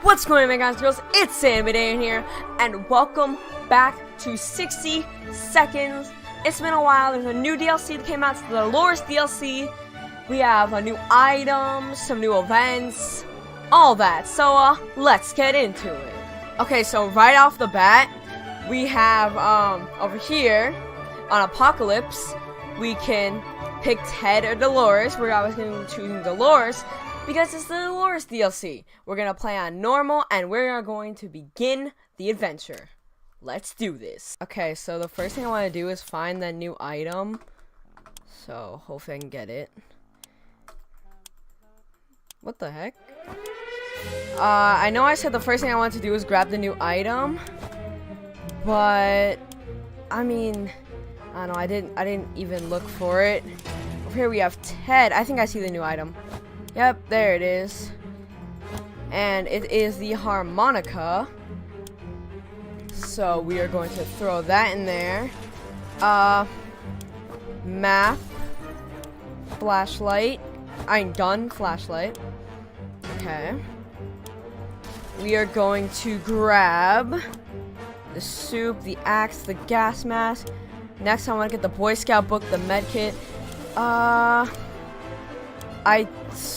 What's going on, my guys and girls? It's Darian here, and welcome back to 60 Seconds. It's been a while. There's a new DLC that came out. It's the Dolores DLC. We have a new item, some new events, all that. So, let's get into it. Okay, so right off the bat, we have, over here, on Apocalypse, we can pick Ted or Dolores. We're always going to be choosing Dolores, because it's the Dolores DLC. We're going to play on normal, and we're going to begin the adventure. Let's do this. Okay, so the first thing I want to do is find that new item. So, hopefully I can get it. What the heck? I know I said the first thing I wanted to do is grab the new item. But, I mean, I don't know, I didn't even look for it. Over here we have Ted. I think I see the new item. Yep, there it is. And it is the harmonica. So we are going to throw that in there. Map. Flashlight. Gun, flashlight. Okay. We are going to grab the soup, the axe, the gas mask. Next I want to get the Boy Scout book, the med kit. I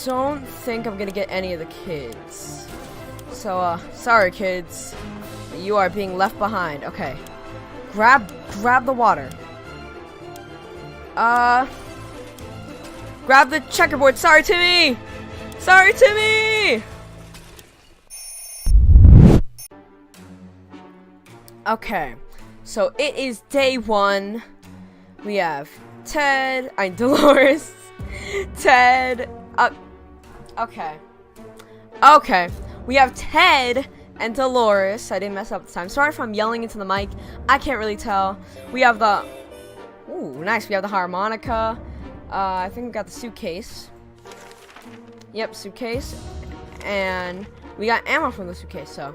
don't think I'm gonna get any of the kids. So, sorry kids. You are being left behind. Okay. Grab the water. Grab the checkerboard. Sorry, Timmy! Sorry, Timmy! Okay. So, it is day 1. We have Ted, Dolores, Ted, okay. We have Ted and Dolores. I didn't mess up this time. Sorry if I'm yelling into the mic. I can't really tell. We have the, ooh, nice. We have the harmonica. I think we got the suitcase. Yep, suitcase. And we got ammo from the suitcase, so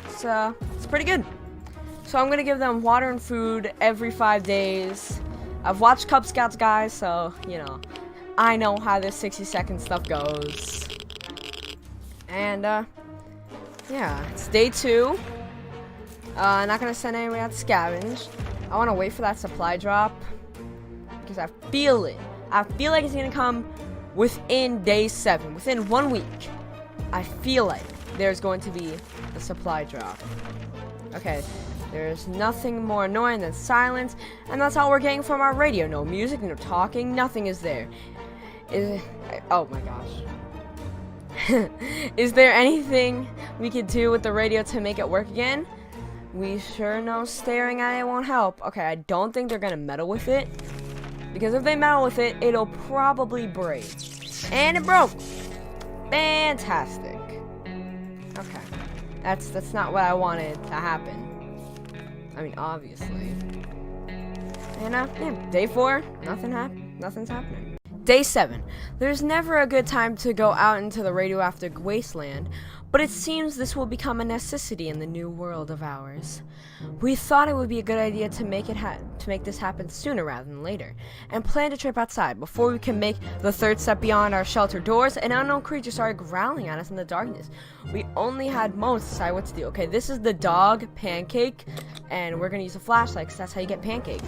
it's pretty good. So I'm gonna give them water and food every 5 days. I've watched Cub Scouts, guys, so, you know, I know how this 60-second stuff goes. And, yeah, it's day 2. I'm not gonna send anybody out to scavenge. I wanna wait for that supply drop, because I feel it. I feel like it's gonna come within day 7, within 1 week. I feel like there's going to be a supply drop. Okay. There's nothing more annoying than silence, and that's all we're getting from our radio. No music, no talking, nothing is there. Oh my gosh. Is there anything we could do with the radio to make it work again? We sure know staring at it won't help. Okay, I don't think they're gonna meddle with it, because if they meddle with it, it'll probably break. And it broke. Fantastic. Okay. That's not what I wanted to happen. I mean, obviously. And, yeah, day 4, nothing's happening. Day 7. There's never a good time to go out into the radioactive wasteland, but it seems this will become a necessity in the new world of ours. We thought it would be a good idea to make this happen sooner rather than later, and planned a trip outside. Before we can make the third step beyond our shelter doors, an unknown creature started growling at us in the darkness. We only had moments to decide what to do. Okay, this is the dog Pancake, and we're gonna use a flashlight because that's how you get Pancake.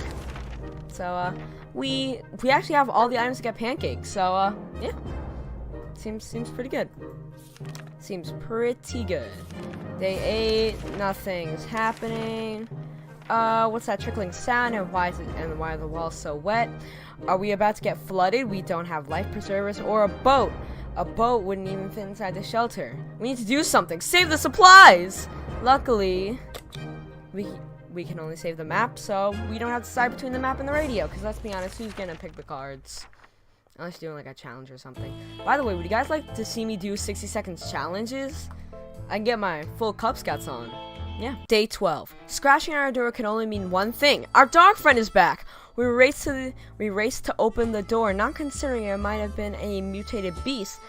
So, we actually have all the items to get Pancake. So, yeah, seems pretty good. Seems pretty good. Day 8, nothing's happening. What's that trickling sound, and why are the walls so wet? Are we about to get flooded? We don't have life preservers or a boat. A boat wouldn't even fit inside the shelter. We need to do something. Save the supplies! Luckily, we can only save the map, so we don't have to decide between the map and the radio, because let's be honest, who's gonna pick the cards? Unless you're doing like a challenge or something. By the way, would you guys like to see me do 60 seconds challenges? I can get my full Cub Scouts on. Yeah. Day 12. Scratching on our door can only mean one thing. Our dog friend is back. We raced to open the door, not considering it might have been a mutated beast.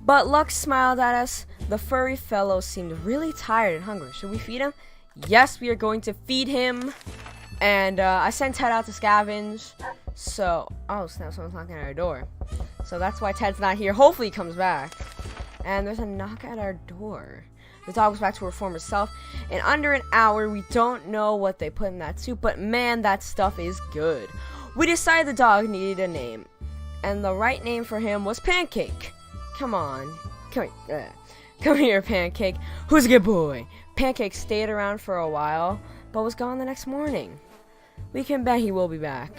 But luck smiled at us. The furry fellow seemed really tired and hungry. Should we feed him? Yes, we are going to feed him. And I sent Ted out to scavenge. So, oh snap, someone's knocking at our door. So that's why Ted's not here. Hopefully he comes back. And there's a knock at our door. The dog was back to her former self in under an hour. We don't know what they put in that soup, but man, that stuff is good. We decided the dog needed a name, and the right name for him was Pancake. Come on. Come here, Pancake. Who's a good boy? Pancake stayed around for a while, but was gone the next morning. We can bet he will be back.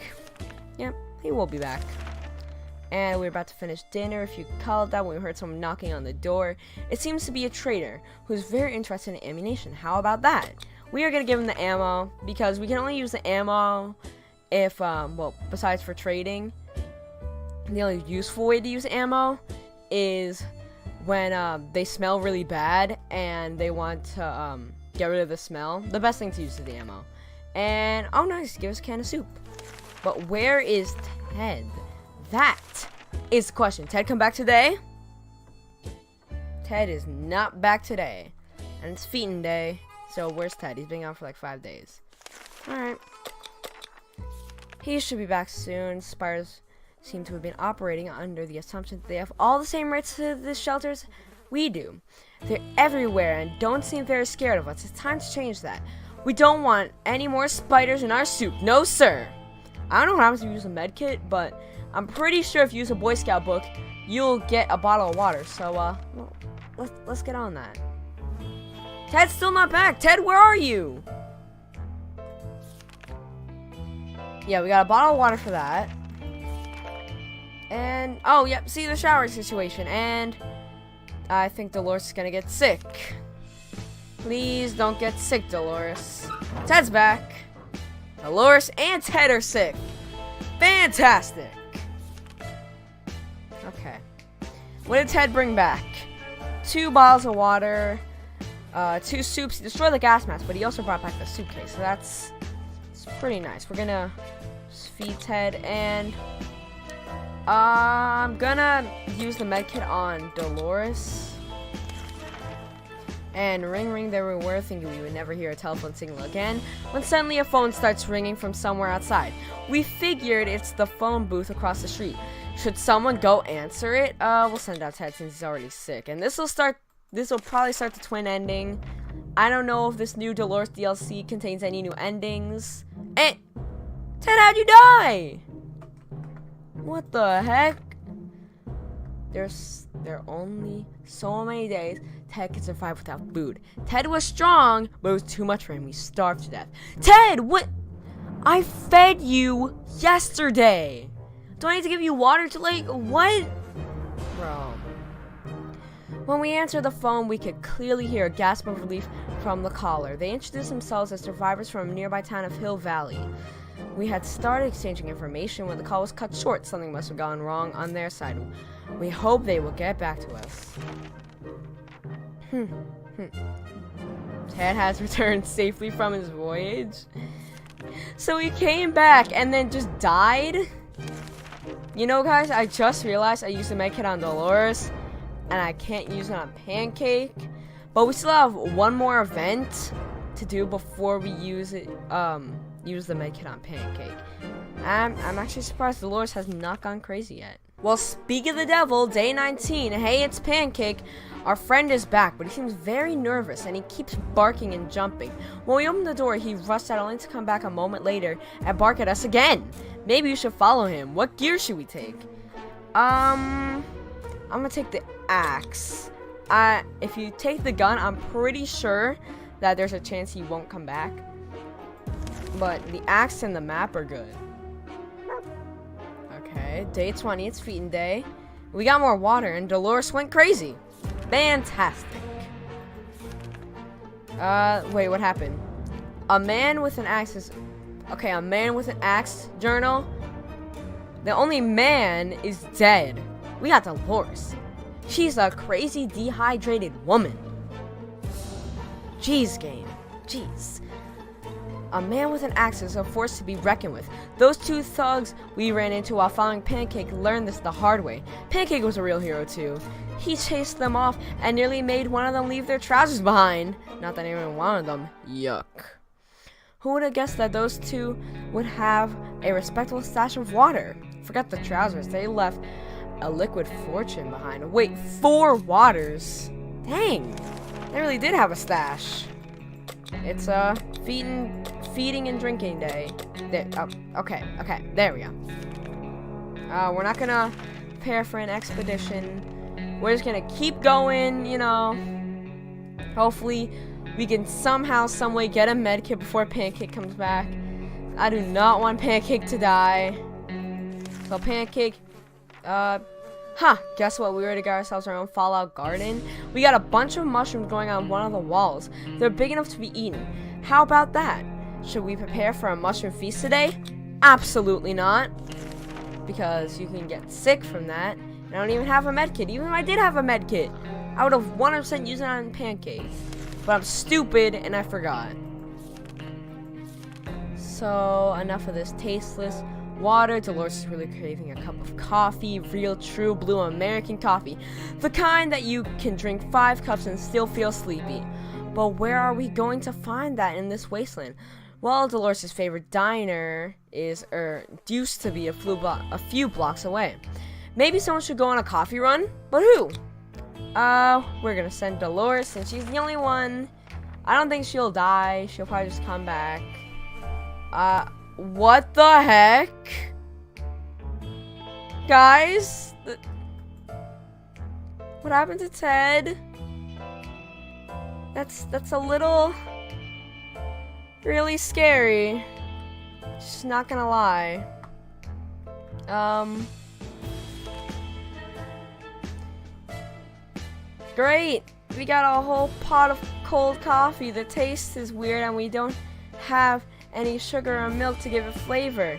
Yep, he will be back. And we were about to finish dinner, if you call it that, when we heard someone knocking on the door. It seems to be a trader who's very interested in ammunition. How about that? We are going to give him the ammo, because we can only use the ammo if, well, besides for trading, the only useful way to use ammo is when they smell really bad and they want to get rid of the smell. The best thing to use is the ammo. And, oh nice, give us a can of soup. But where is Ted? That is the question. Ted come back today? Ted is not back today. And it's feeding day. So where's Ted? He's been out for like 5 days. Alright. He should be back soon. Spiders seem to have been operating under the assumption that they have all the same rights to the shelters we do. They're everywhere and don't seem very scared of us. It's time to change that. We don't want any more spiders in our soup. No, sir. I don't know what happens if you use a med kit, but I'm pretty sure if you use a Boy Scout book, you'll get a bottle of water. So, well, let's get on that. Ted's still not back. Ted, where are you? Yeah, we got a bottle of water for that. And, oh, yep, see the shower situation. And I think Dolores is gonna get sick. Please don't get sick, Dolores. Ted's back. Dolores and Ted are sick. Fantastic. Okay. What did Ted bring back? 2 bottles of water, 2 soups. He destroyed the gas mask, but he also brought back the suitcase. So that's pretty nice. We're gonna feed Ted, and I'm gonna use the medkit on Dolores. And ring ring there we were, thinking we would never hear a telephone signal again, when suddenly a phone starts ringing from somewhere outside. We figured it's the phone booth across the street. Should someone go answer it? We'll send out Ted since he's already sick. And this will probably start the twin ending. I don't know if this new Dolores DLC contains any new endings. And Ted, how'd you die? What the heck? There are only so many days Ted can survive without food. Ted was strong, but it was too much for him. He starved to death. Ted, what? I fed you yesterday. Do I need to give you water to, like, what? Bro. When we answered the phone, we could clearly hear a gasp of relief from the caller. They introduced themselves as survivors from a nearby town of Hill Valley. We had started exchanging information when the call was cut short. Something must have gone wrong on their side. We hope they will get back to us. Ted has returned safely from his voyage. So he came back and then just died? You know, guys, I just realized I used the medkit on Dolores, and I can't use it on Pancake. But we still have one more event to do before we use it. Use the medkit on Pancake. I'm actually surprised Dolores has not gone crazy yet. Well, speak of the devil, day 19. Hey, it's Pancake. Our friend is back, but he seems very nervous, and he keeps barking and jumping. When we open the door, he rushed out only to come back a moment later and bark at us again. Maybe you should follow him. What gear should we take? I'm gonna take the axe. If you take the gun, I'm pretty sure that there's a chance he won't come back. But the axe and the map are good. Okay, day 20, it's feeding day. We got more water, and Dolores went crazy. Fantastic. Wait, what happened? A man with an axe is... Okay, a man with an axe journal. The only man is dead. We got Dolores. She's a crazy, dehydrated woman. Jeez, game. Jeez. A man with an axe is a force to be reckoned with. Those 2 thugs we ran into while following Pancake learned this the hard way. Pancake was a real hero too. He chased them off and nearly made one of them leave their trousers behind. Not that anyone wanted them. Yuck. Who would have guessed that those 2 would have a respectable stash of water? Forget the trousers. They left a liquid fortune behind. Wait, 4 waters? Dang. They really did have a stash. It's feeding and drinking day. There, okay, there we go. We're not gonna prepare for an expedition. We're just gonna keep going, you know. Hopefully, we can somehow, someway get a med kit before Pancake comes back. I do not want Pancake to die. So Pancake, guess what? We already got ourselves our own Fallout garden. We got a bunch of mushrooms growing on one of the walls. They're big enough to be eaten. How about that? Should we prepare for a mushroom feast today? Absolutely not. Because you can get sick from that. And I don't even have a med kit. Even if I did have a med kit, I would have 100% used it on Pancake. But I'm stupid and I forgot. So, enough of this tasteless water. Dolores is really craving a cup of coffee. Real, true, blue American coffee. The kind that you can drink 5 cups and still feel sleepy. But where are we going to find that in this wasteland? Well, Dolores' favorite diner is, used to be a few blocks away. Maybe someone should go on a coffee run? But who? We're gonna send Dolores since she's the only one. I don't think she'll die. She'll probably just come back. What the heck? Guys? What happened to Ted? That's a little really scary. Just not gonna lie. Great! We got a whole pot of cold coffee. The taste is weird and we don't have any sugar or milk to give it flavor.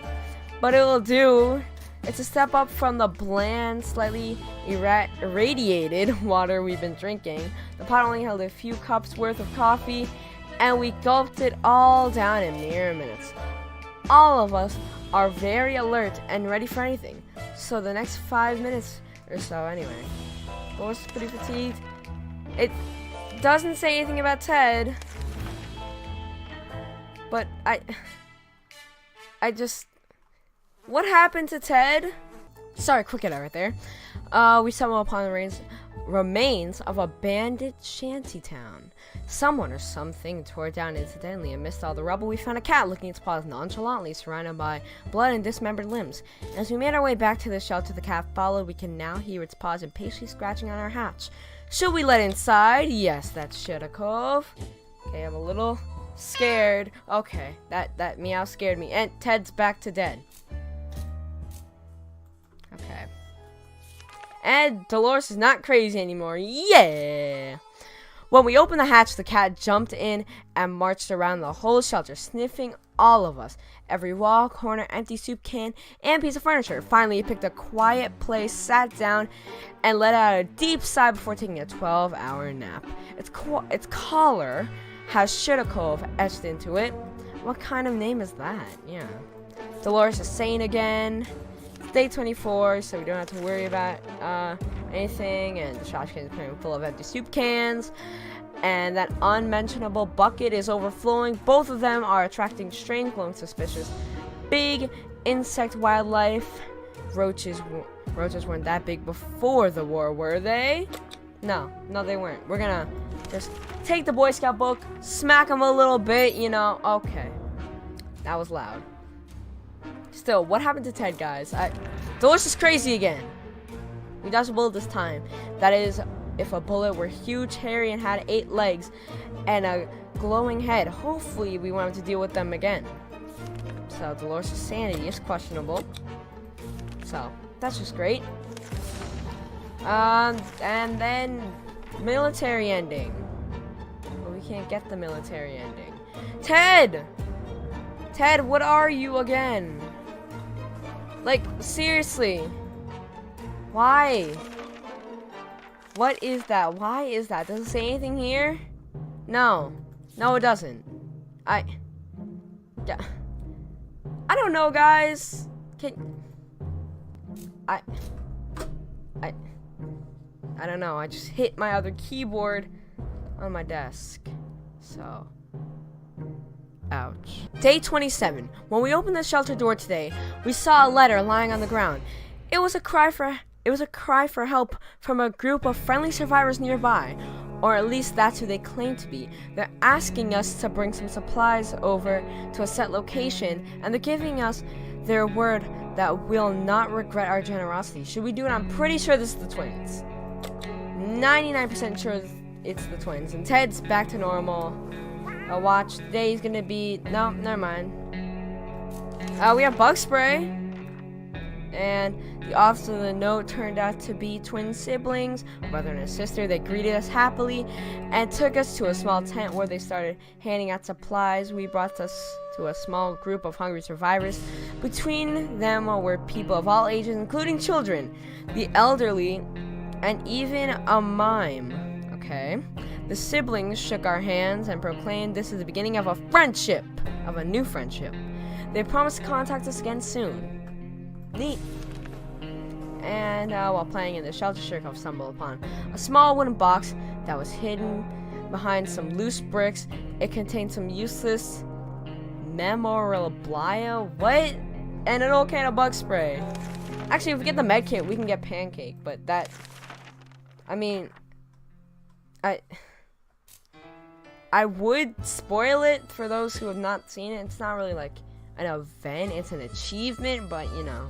But it will do. It's a step up from the bland, slightly irradiated water we've been drinking. The pot only held a few cups worth of coffee, and we gulped it all down in mere minutes. All of us are very alert and ready for anything. So the next 5 minutes or so anyway. Dolores is pretty fatigued. It doesn't say anything about Ted. But I just... What happened to Ted? Sorry, quick edit right there. We stumbled upon the remains of a abandoned shantytown. Someone or something tore it down incidentally. Amidst all the rubble, we found a cat licking its paws nonchalantly, surrounded by blood and dismembered limbs. As we made our way back to the shelter the cat followed, we can now hear its paws impatiently scratching on our hatch. Should we let it inside? Yes, that's Shittakov. Okay, I'm a little scared. Okay, that meow scared me. And Ted's back to dead. Okay. And Dolores is not crazy anymore. Yeah! When we opened the hatch, the cat jumped in and marched around the whole shelter, sniffing all of us. Every wall, corner, empty soup can, and piece of furniture. Finally, he picked a quiet place, sat down, and let out a deep sigh before taking a 12-hour nap. Its collar has Shittakov etched into it. What kind of name is that? Yeah. Dolores is sane again. It's day 24, so we don't have to worry about anything. And the trash can is pretty full of empty soup cans. And that unmentionable bucket is overflowing. Both of them are attracting strange, glowing, suspicious, big insect wildlife. Roaches weren't that big before the war, were they? No, they weren't. We're gonna just take the Boy Scout book, smack them a little bit, you know. Okay. That was loud. Still, what happened to Ted, guys? Dolores is crazy again. We dodged a bullet this time. That is, if a bullet were huge, hairy, and had 8 legs and a glowing head. Hopefully, we won't have to deal with them again. So, Dolores' sanity is questionable. So, that's just great. And then, military ending. But we can't get the military ending. Ted! Ted, what are you again? Like, seriously. Why? What is that? Why is that? Does it say anything here? No. No, it doesn't. Yeah. I don't know, guys. I don't know. I just hit my other keyboard on my desk. So, ouch. Day 27. When we opened the shelter door today, we saw a letter lying on the ground. It was a cry for help from a group of friendly survivors nearby. Or at least that's who they claim to be. They're asking us to bring some supplies over to a set location, and they're giving us their word that we'll not regret our generosity. Should we do it? I'm pretty sure this is the twins. 99% sure it's the twins. And Ted's back to normal. Watch. Today he's gonna be... No, never mind. We have bug spray. And the author of the note turned out to be twin siblings, a brother and a sister. They greeted us happily and took us to a small tent where they started handing out supplies. We brought us to a small group of hungry survivors. Between them were people of all ages, including children, the elderly, and even a mime. Okay. The siblings shook our hands and proclaimed this is the beginning of a friendship, of a new friendship. They promised to contact us again soon. Neat. And while playing in the shelter, Shirkov stumbled upon a small wooden box that was hidden behind some loose bricks. It contained some useless memorabilia. What? And an old can of bug spray. Actually, if we get the med kit, we can get pancake. But that, I mean, I would spoil it for those who have not seen it. It's not really like an event, it's an achievement, but you know.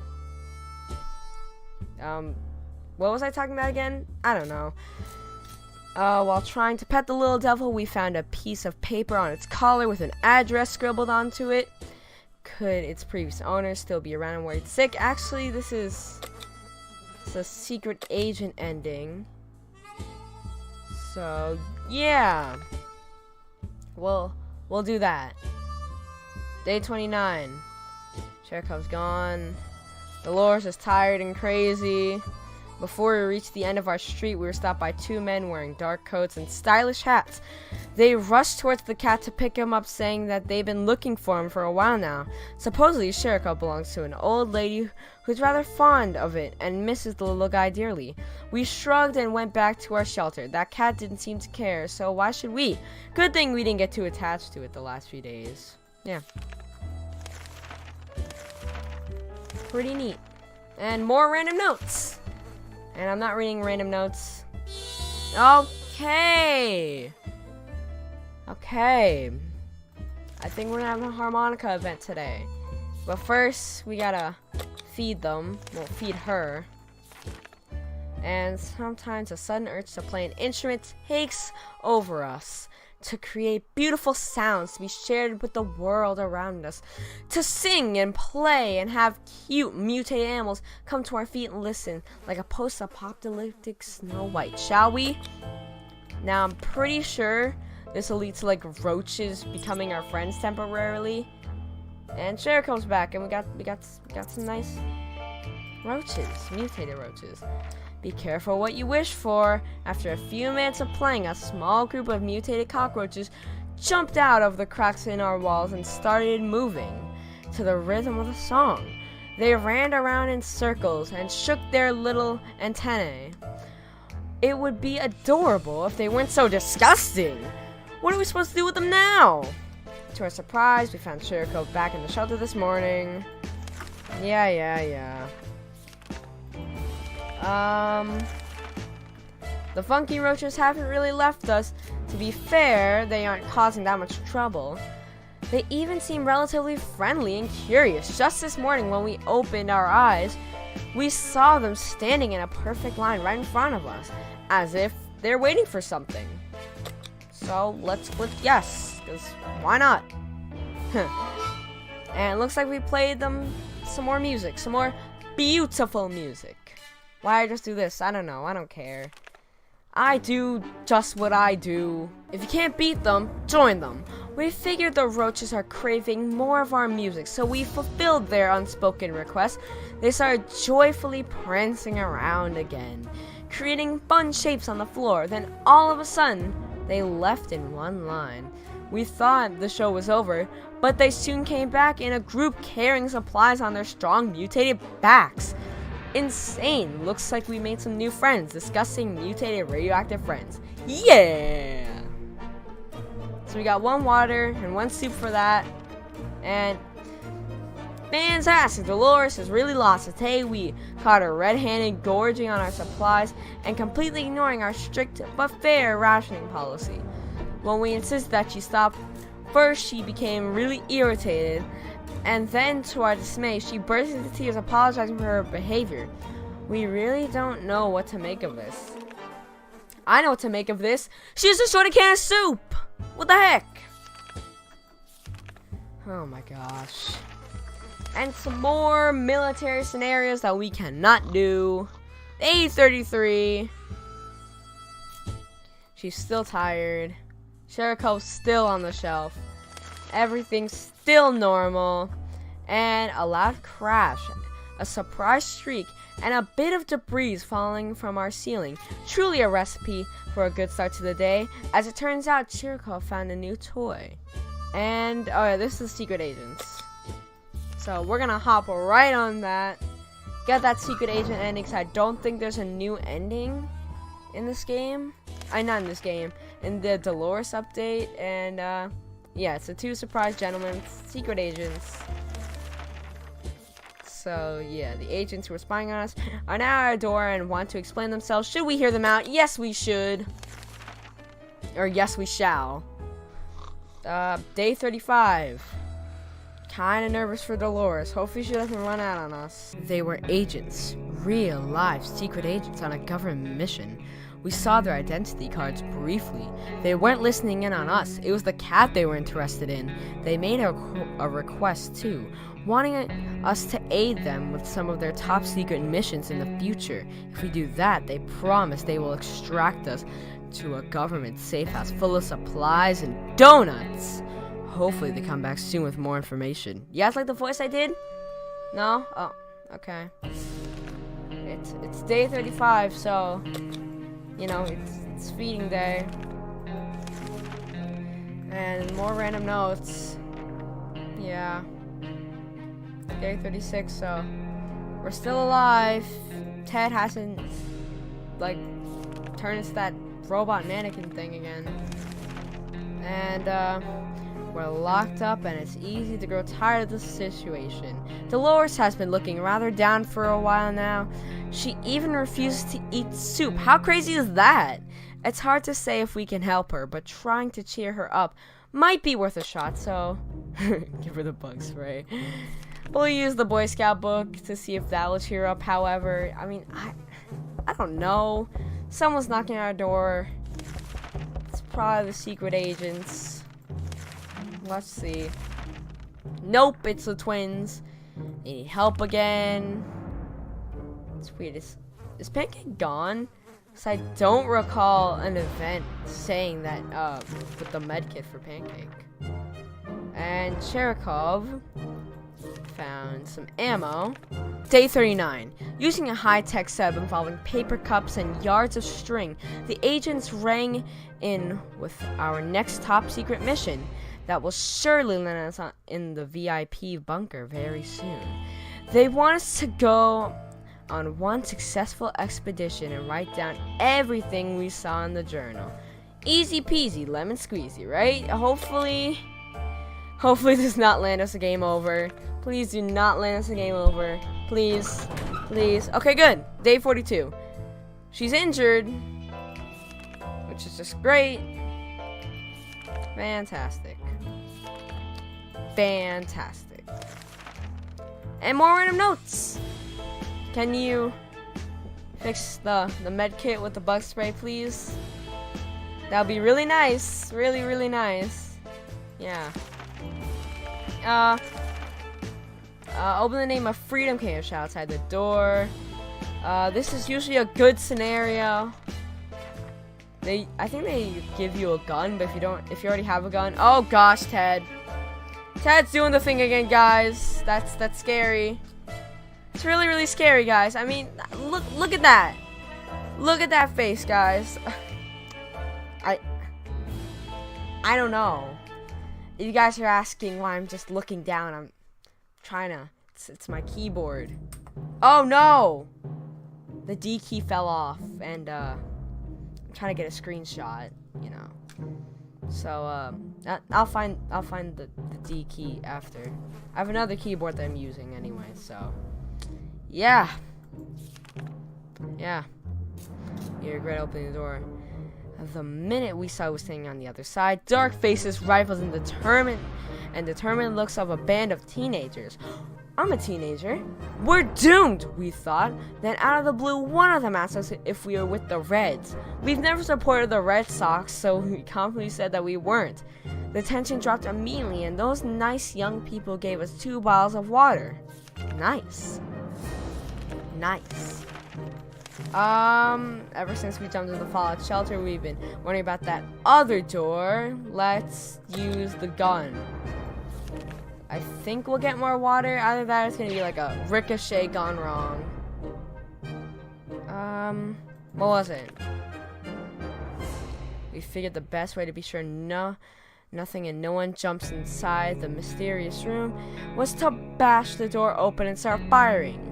What was I talking about again? I don't know. While trying to pet the little devil, we found a piece of paper on its collar with an address scribbled onto it. Could its previous owner still be around and worried sick? Actually, it's a secret agent ending. So, yeah. We'll do that. Day 29. Chekhov's gone. Dolores is tired and crazy. Before we reached the end of our street, we were stopped by two men wearing dark coats and stylish hats. They rushed towards the cat to pick him up, saying that they've been looking for him for a while now. Supposedly, Shiriko belongs to an old lady who's rather fond of it and misses the little guy dearly. We shrugged and went back to our shelter. That cat didn't seem to care, so why should we? Good thing we didn't get too attached to it the last few days. Yeah. Pretty neat. And more random notes. And I'm not reading random notes. Okay. I think we're gonna have a harmonica event today. But first, we gotta feed them. Well, feed her. And sometimes a sudden urge to play an instrument takes over us. To create beautiful sounds to be shared with the world around us. To sing and play and have cute mutated animals come to our feet and listen like a post-apocalyptic Snow White. Shall we? Now I'm pretty sure this will lead to like roaches becoming our friends temporarily. And Cher comes back and we got some nice roaches, mutated roaches. Be careful what you wish for. After a few minutes of playing, a small group of mutated cockroaches jumped out of the cracks in our walls and started moving to the rhythm of the song. They ran around in circles and shook their little antennae. It would be adorable if they weren't so disgusting. What are we supposed to do with them now? To our surprise, we found Shiriko back in the shelter this morning. Yeah. The funky roaches haven't really left us. To be fair, they aren't causing that much trouble. They even seem relatively friendly and curious. Just this morning when we opened our eyes, we saw them standing in a perfect line right in front of us, as if they're waiting for something. So let's click yes, because why not? And it looks like we played them some more music, some more beautiful music. Why I just do this? I don't know. I don't care. I do just what I do. If you can't beat them, join them. We figured the roaches are craving more of our music, so we fulfilled their unspoken request. They started joyfully prancing around again, creating fun shapes on the floor. Then all of a sudden, they left in one line. We thought the show was over, but they soon came back in a group carrying supplies on their strong mutated backs. Insane. Looks like we made some new friends. Disgusting mutated radioactive friends. Yeah! So we got one water and one soup for that. And Fantastic! Dolores has really lost it. Today we caught her red-handed, gorging on our supplies and completely ignoring our strict but fair rationing policy. When we insisted that she stop, first she became really irritated, and then, to our dismay, she burst into tears apologizing for her behavior. We really don't know what to make of this. I know what to make of this. She just destroyed a can of soup! What the heck? Oh my gosh. And some more military scenarios that we cannot do. Day 33. She's still tired. Sherikov's still on the shelf. Everything's still normal. And a loud crash, a surprise shriek, and a bit of debris falling from our ceiling. Truly a recipe for a good start to the day. As it turns out, Shirikov found a new toy. And, oh yeah, this is Secret Agents. So we're gonna hop right on that. Get that Secret Agent ending, because I don't think there's a new ending in this game. Not in this game. In the Dolores update. And, yeah, it's the two surprise gentlemen, Secret Agents. So, yeah, the agents who are spying on us are now at our door and want to explain themselves. Should we hear them out? Yes, we should. Or, yes, we shall. Day 35. Kinda nervous for Dolores. Hopefully she doesn't run out on us. They were agents. Real, live, secret agents on a government mission. We saw their identity cards briefly. They weren't listening in on us. It was the cat they were interested in. They made a request, too, wanting us to aid them with some of their top secret missions in the future. If we do that, they promise they will extract us to a government safe house full of supplies and donuts. Hopefully they come back soon with more information. You guys like the voice I did? No? Oh, okay. It's day 35, so you know, it's feeding day. And more random notes. Yeah. Day 36, so we're still alive. Ted hasn't, like, turned into that robot mannequin thing again. And, we're locked up, and it's easy to grow tired of the situation. Dolores has been looking rather down for a while now. She even refuses to eat soup. How crazy is that? It's hard to say if we can help her, but trying to cheer her up might be worth a shot, so give her the bug spray. We'll use the Boy Scout book to see if that will cheer her up. However, I mean, I don't know. Someone's knocking on our door. It's probably the secret agents. Let's see. Nope, it's the twins. They need help again. It's weird. Is Pancake gone? Because I don't recall an event saying that, with the medkit for Pancake. And Cherikov found some ammo. Day 39. Using a high-tech setup involving paper cups and yards of string, the agents rang in with our next top-secret mission that will surely land us in the VIP bunker very soon. They want us to go on one successful expedition and write down everything we saw in the journal. Easy peasy, lemon squeezy, right? Hopefully does not land us a game over. Please do not land us a game over. Please. Please. Okay, good. Day 42. She's injured, which is just great. Fantastic. Fantastic. And more random notes. Can you fix the med kit with the bug spray, please? That would be really nice. Really, really nice. Yeah. Open the name of Freedom came shout outside the door. This is usually a good scenario. I think they give you a gun, but if you already have a gun. Oh gosh, Ted. Ted's doing the thing again, guys. That's scary. It's really, really scary, guys. I mean, look at that. Look at that face, guys. I don't know. If you guys are asking why I'm just looking down, I'm trying to. It's my keyboard. Oh no! The D key fell off, and I'm trying to get a screenshot. You know. So I'll find the D key after. I have another keyboard that I'm using anyway. So yeah. You regret opening the door. The minute we saw who was standing on the other side, dark faces, rifles, and determined looks of a band of teenagers. I'm a teenager. We're doomed, we thought. Then out of the blue, one of them asked us if we were with the Reds. We've never supported the Red Sox, so we confidently said that we weren't. The tension dropped immediately, and those nice young people gave us 2 bottles of water. Nice. Ever since we jumped into the fallout shelter, we've been wondering about that other door. Let's use the gun. I think we'll get more water. Either that or it's gonna be like a ricochet gone wrong. What was it? We figured the best way to be sure nothing and no one jumps inside the mysterious room was to bash the door open and start firing.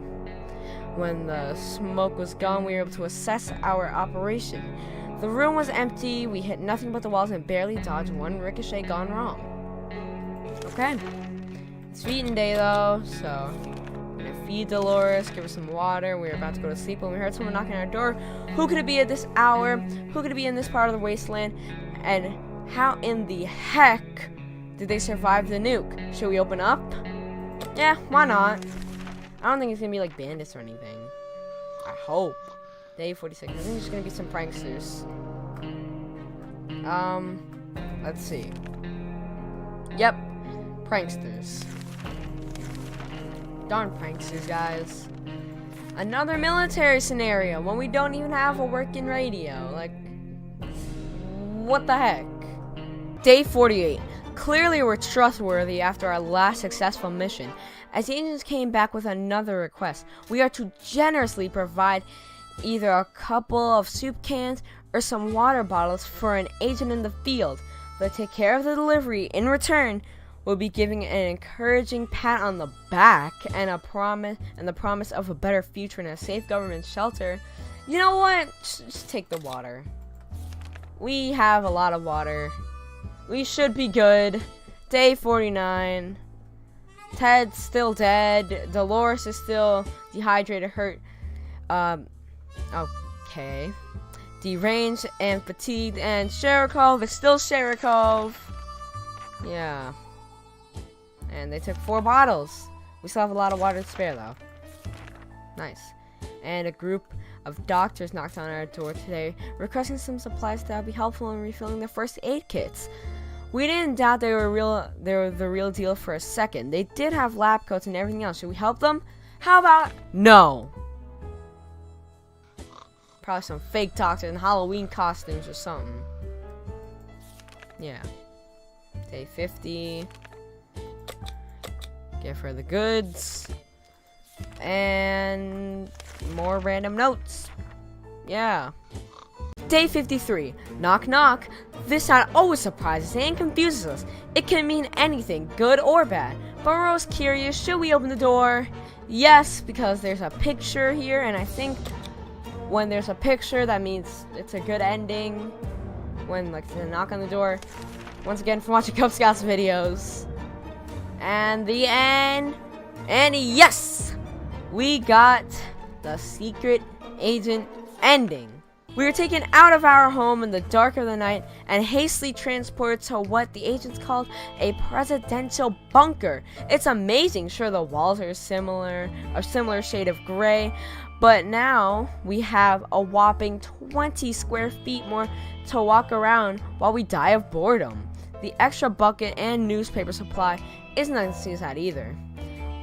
When the smoke was gone, we were able to assess our operation. The room was empty. We hit nothing but the walls and barely dodged one ricochet gone wrong. Okay. It's feeding day though, so I'm gonna feed Dolores, give her some water. We were about to go to sleep when we heard someone knocking on our door. Who could it be at this hour? Who could it be in this part of the wasteland? And how in the heck did they survive the nuke? Should we open up? Yeah, why not? I don't think it's gonna be like bandits or anything. I hope. Day 46. I think there's gonna be some pranksters. Let's see. Yep, pranksters. Darn pranksters, guys. Another military scenario when we don't even have a working radio. Like, what the heck? Day 48. Clearly we're trustworthy after our last successful mission. As the agents came back with another request, we are to generously provide either a couple of soup cans or some water bottles for an agent in the field. They'll take care of the delivery. In return, we'll be giving an encouraging pat on the back and the promise of a better future in a safe government shelter. You know what? Just take the water. We have a lot of water. We should be good. Day 49. Ted's still dead. Dolores is still dehydrated, hurt. Okay. Deranged and fatigued. And Sherikov is still Sherikov. Yeah. And they took 4 bottles. We still have a lot of water to spare, though. Nice. And a group of doctors knocked on our door today, requesting some supplies that would be helpful in refilling their first aid kits. We didn't doubt they were the real deal for a second. They did have lab coats and everything else. Should we help them? How about no? Probably some fake doctors in Halloween costumes or something. Yeah. Day 50. Give her the goods. And more random notes. Yeah. Day 53. Knock knock. This sound always surprises and confuses us. It can mean anything, good or bad. But we're always curious, should we open the door? Yes, because there's a picture here, and I think when there's a picture, that means it's a good ending. When, like, there's a knock on the door. Once again, for watching Cub Scouts videos. And the end. And yes! We got the secret agent ending. We were taken out of our home in the dark of the night and hastily transported to what the agents called a presidential bunker. It's amazing. Sure, the walls are a similar shade of gray, but now we have a whopping 20 square feet more to walk around while we die of boredom. The extra bucket and newspaper supply isn't as easy as that either.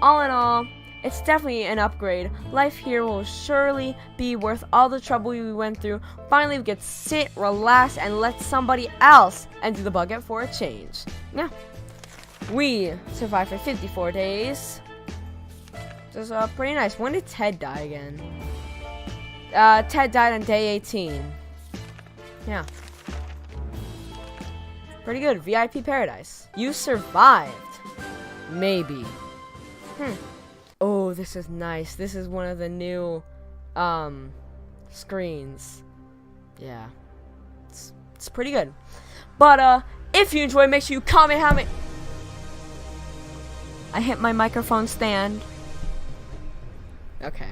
All in all, it's definitely an upgrade. Life here will surely be worth all the trouble we went through. Finally, we could sit, relax, and let somebody else enter the bucket for a change. Yeah. We survived for 54 days. This is pretty nice. When did Ted die again? Ted died on day 18. Yeah. Pretty good. VIP paradise. You survived. Maybe. Oh, this is nice. This is one of the new screens. Yeah. It's pretty good. But if you enjoyed, make sure you comment how many. I hit my microphone stand. Okay.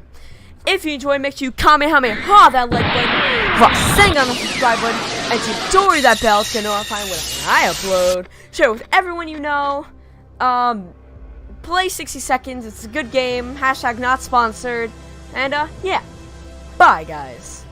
If you enjoyed, make sure you comment how many. That like button. Rock sing on the subscribe button. And to that bell to notify when I upload. Share with everyone you know. Play 60 seconds. It's a good game. Hashtag not sponsored. And yeah. Bye, guys.